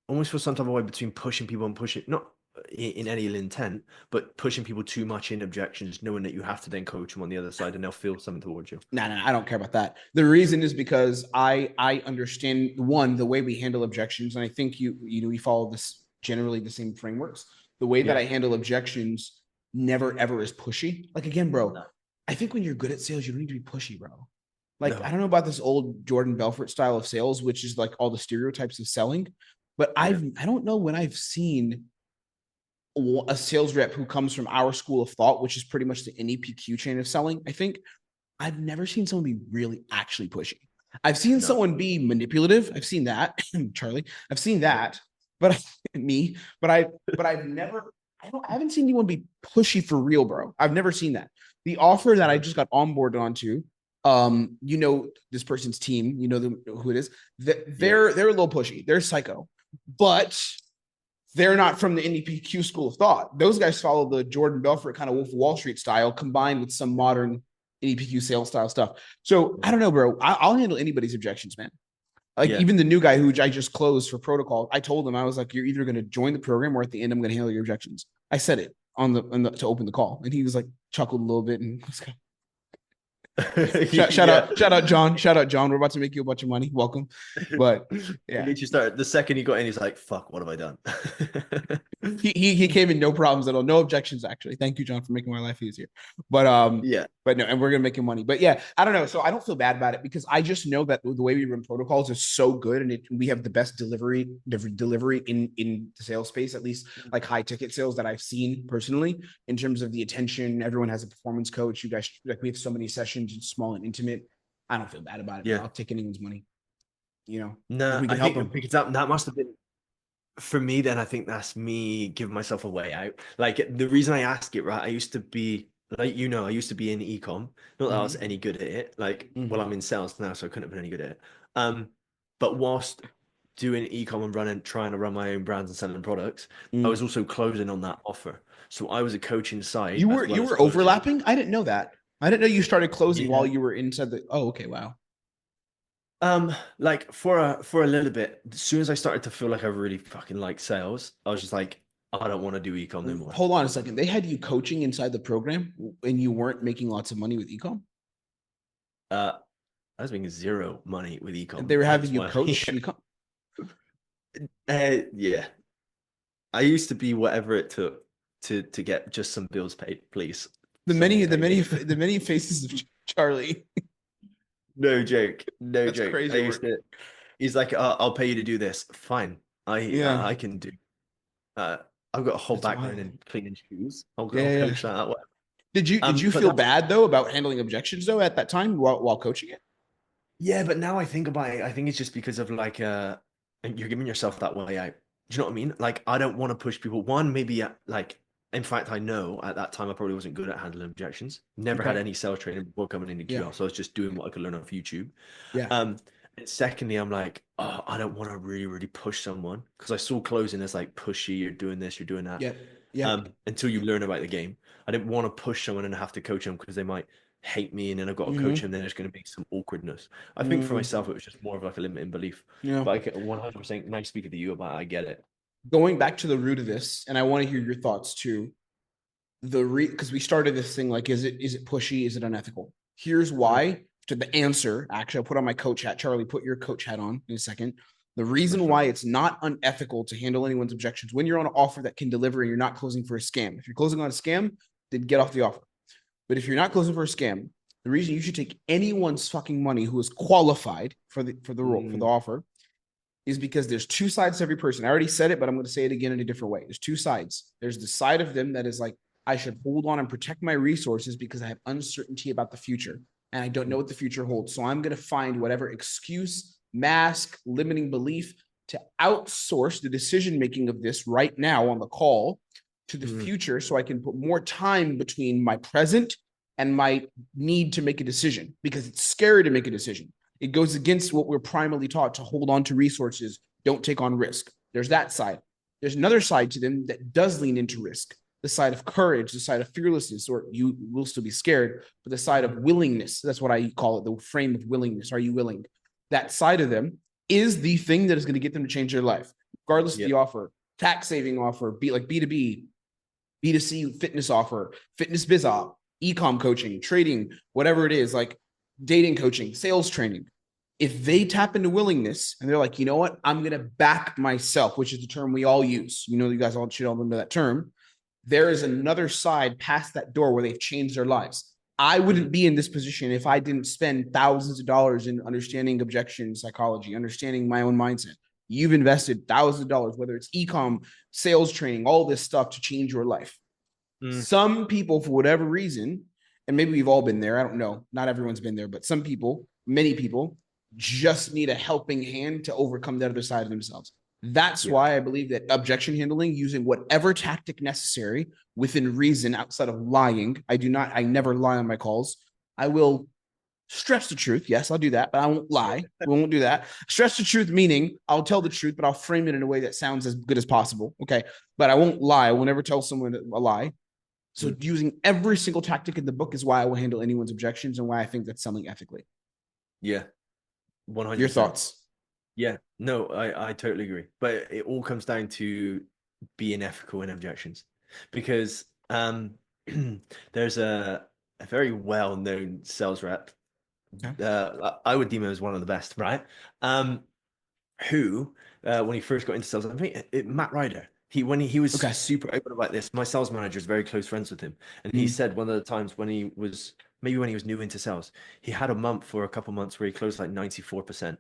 almost feel some type of way between pushing people and pushing, not in any ill intent, but pushing people too much in objections, knowing that you have to then coach them on the other side and they'll feel something towards you? No, I don't care about that. The reason is because I understand, one, the way we handle objections, and I think we follow this generally the same frameworks. The way that I handle objections never ever is pushy. Like again, bro, I think when you're good at sales, you don't need to be pushy, bro. Like I don't know about this old Jordan Belfort style of sales, which is like all the stereotypes of selling, but I don't know when I've seen a sales rep who comes from our school of thought, which is pretty much the NEPQ chain of selling. I think I've never seen someone be really actually pushy. I've seen someone be manipulative. I've seen that, Charlie. I've seen that, but I've never. I haven't seen anyone be pushy for real, bro. I've never seen that. The offer that I just got onboarded onto, you know, this person's team, you know who it is. They're a little pushy. They're psycho, but they're not from the NEPQ school of thought. Those guys follow the Jordan Belfort kind of Wolf of Wall Street style combined with some modern NEPQ sales style stuff. So I don't know, bro. I'll handle anybody's objections, man. Like even the new guy who I just closed for protocol, I told him, I was like, you're either going to join the program or at the end, I'm going to handle your objections. I said it to open the call. And he was like, chuckled a little bit and was kind of, shout out John. We're about to make you a bunch of money. Welcome. But yeah, you start the second he got in, he's like, fuck, what have I done? he came in no problems at all, no objections actually. Thank you, John, for making my life easier. But but no, and we're gonna make him money. But yeah, I don't know, so I don't feel bad about it because I just know that the way we run protocols is so good, and we have the best delivery in the sales space, at least like high ticket sales that I've seen personally, in terms of the attention. Everyone has a performance coach. You guys, like, we have so many sessions, it's small and intimate. I don't feel bad about it. Yeah, I'll take anyone's money. You know, no, we can help them because that must have been for me. Then I think that's me giving myself a way out. Like the reason I ask it, right? I used to be like, you know, I used to be in ecomm. Not that I was Mhm. any good at it. Like, Mhm. well, I'm in sales now, so I couldn't have been any good at it. But whilst doing ecomm and trying to run my own brands and selling products, I was also closing on that offer. So I was a coach inside as well You as were closing. overlapping? I didn't know that. I didn't know you started closing Yeah. while you were inside the. Oh, okay, wow. Like for a little bit, as soon as I started to feel like I really fucking like sales, I was just like, I don't want to do ecom no more. Hold on a second. They had you coaching inside the program, and you weren't making lots of money with ecom. I was making zero money with And ecom. they were having Hence you why, coach ecom. yeah. I used to be whatever it took to get just some bills paid, please. Someone pay me. The many faces of Charlie. No joke. No That's joke. I crazy used work. to. He's like, I'll pay you to do this. Fine. Yeah, I can do. Uh, I've got a whole that's background wild. in cleaning shoes. Yeah, I'll yeah. coach that out. Whatever. Did you But feel that's bad though about handling objections though at that time while coaching it? Yeah, but now I think about it, I think it's just because of like you're giving yourself that way out. Do you know what I mean? Like I don't want to push people. One, maybe like in fact I know at that time I probably wasn't good at handling objections. Never had Okay. any sales training before coming into Yeah. QL. So I was just doing what I could learn off YouTube. Yeah. Um and secondly, I'm like, oh, I don't want to really, really push someone because I saw closing as like pushy, you're doing this, you're doing that. Yeah. Yeah. Until you learn about the game. I didn't want to push someone and have to coach them because they might hate me and then I've got to coach Mm-hmm. them, then there's going to be some awkwardness. I think for Mm, myself, it was just more of like a limiting belief. yeah. But I can 100% nice speaking to you about it, I get it. Going back to the root of this, and I want to hear your thoughts too. Because we started this thing like, is it pushy? Is it unethical? Here's Mm, why. To the answer, actually, I'll put on my coach hat. Charlie, put your coach hat on in a second. The for reason sure. why it's not unethical to handle anyone's objections when you're on an offer that can deliver and you're not closing for a scam. If you're closing on a scam, then get off the offer. But if you're not closing for a scam, the reason you should take anyone's fucking money who is qualified for the role for the offer is because there's two sides to every person. I already said it, but I'm going to say it again in a different way. There's two sides. There's the side of them that is like, I should hold on and protect my resources because I have uncertainty about the future and I don't know what the future holds. So I'm going to find whatever excuse, mask, limiting belief to outsource the decision making of this right now on the call to the future so I can put more time between my present and my need to make a decision because it's scary to make a decision. It goes against what we're primarily taught to hold on to resources, don't take on risk. There's that side. There's another side to them that does lean into risk, the side of courage, the side of fearlessness, or you will still be scared, but the side of willingness. That's what I call it, the frame of willingness. Are you willing? That side of them is the thing that is going to get them to change their life, regardless of the offer, tax saving offer, be like B2B, B2C fitness offer, fitness biz op, ecom coaching, trading, whatever it is, like dating coaching, sales training. If they tap into willingness and they're like, you know what, I'm going to back myself, which is the term we all use. You know, you guys all should all know that term. There is another side past that door where they've changed their lives. I wouldn't be in this position if I didn't spend thousands of dollars in understanding objection psychology, understanding my own mindset. You've invested thousands of dollars, whether it's ecom, sales training, all this stuff to change your life. Some people, for whatever reason, and maybe we've all been there, I don't know, not everyone's been there, but some people, many people, just need a helping hand to overcome the other side of themselves. That's why I believe that objection handling, using whatever tactic necessary within reason outside of lying. I never lie on my calls. I will stress the truth. Yes, I'll do that, but I won't lie. We won't do that. Stress the truth, meaning I'll tell the truth, but I'll frame it in a way that sounds as good as possible. Okay. But I won't lie. I will never tell someone a lie. So using every single tactic in the book is why I will handle anyone's objections and why I think that's selling ethically. Yeah, 100%. Your thoughts? Yeah, no, I totally agree. But it all comes down to being ethical in objections because there's a very well-known sales rep. I would deem him as one of the best, right? Who, when he first got into sales, I think Matt Ryder. When he was super open about this, my sales manager is very close friends with him, and he said one of the times when he was new into sales, he had a month or a couple months where he closed like 94%,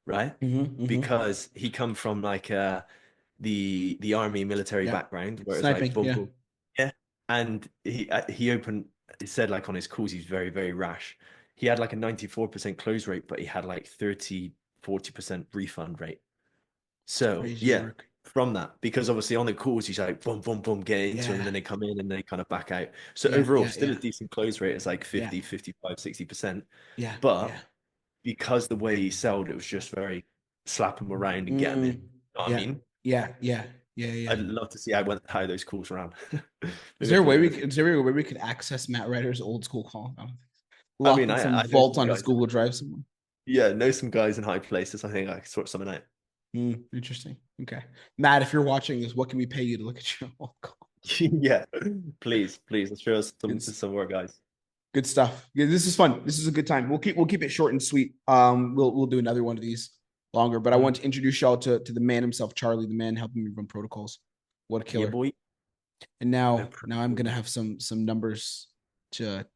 right? Because he come from like the army military background where it's like Sniping, yeah, and he said like on his calls he's very, very rash. He had like a 94% close rate, but he had like 30-40% refund rate. So crazy yeah, work. from that, because obviously on the calls he's like boom, boom, boom, get into them, Yeah. and then they come in and they kind of back out. So Yeah, overall, yeah, still yeah. a decent close rate. It's like 50, Yeah. 55, 60%. Yeah. But Yeah. because the way he sold, it was just very slap him around and get him in. You know what I Yeah. mean? Yeah. Yeah. Yeah. Yeah. I'd love to see how those calls around. Is Maybe there I a can way learn we a few. could, is there a way we could access Matt Ryder's old school call? I Locked mean, in some I know vault some on his guys. Google Drive somewhere. Yeah, know some guys in high places. I think I can sort something out. Interesting. Okay. Matt, if you're watching this, what can we pay you to look at your old call? Yeah, please, let's show us some of our guys. Good stuff. Yeah, this is fun. This is a good time. We'll keep it short and sweet. We'll do another one of these longer, but I want to introduce y'all to the man himself, Charlie, the man helping me run protocols. What a killer. Yeah, boy. And now I'm gonna have some numbers to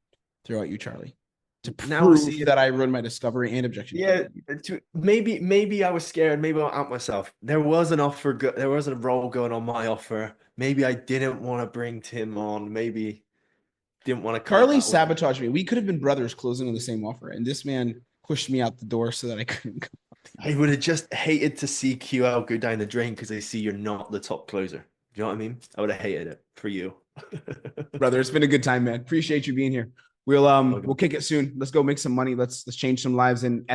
throw at you, Charlie, to prove that I run my discovery and objection. Yeah, maybe I was scared. Maybe I out myself. There was an offer. There was a role going on my offer. Maybe I didn't want to bring Tim on. Maybe didn't want to. Carly sabotaged me. We could have been brothers closing on the same offer, and this man pushed me out the door so that I couldn't go. I would have just hated to see QL go down the drain because they see you're not the top closer. Do you know what I mean? I would have hated it for you. Brother, it's been a good time, man. Appreciate you being here. We'll kick it soon. Let's go make some money. Let's change some lives and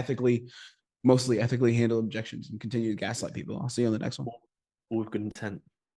mostly ethically handle objections and continue to gaslight people. I'll see you on the next one. All with good intent.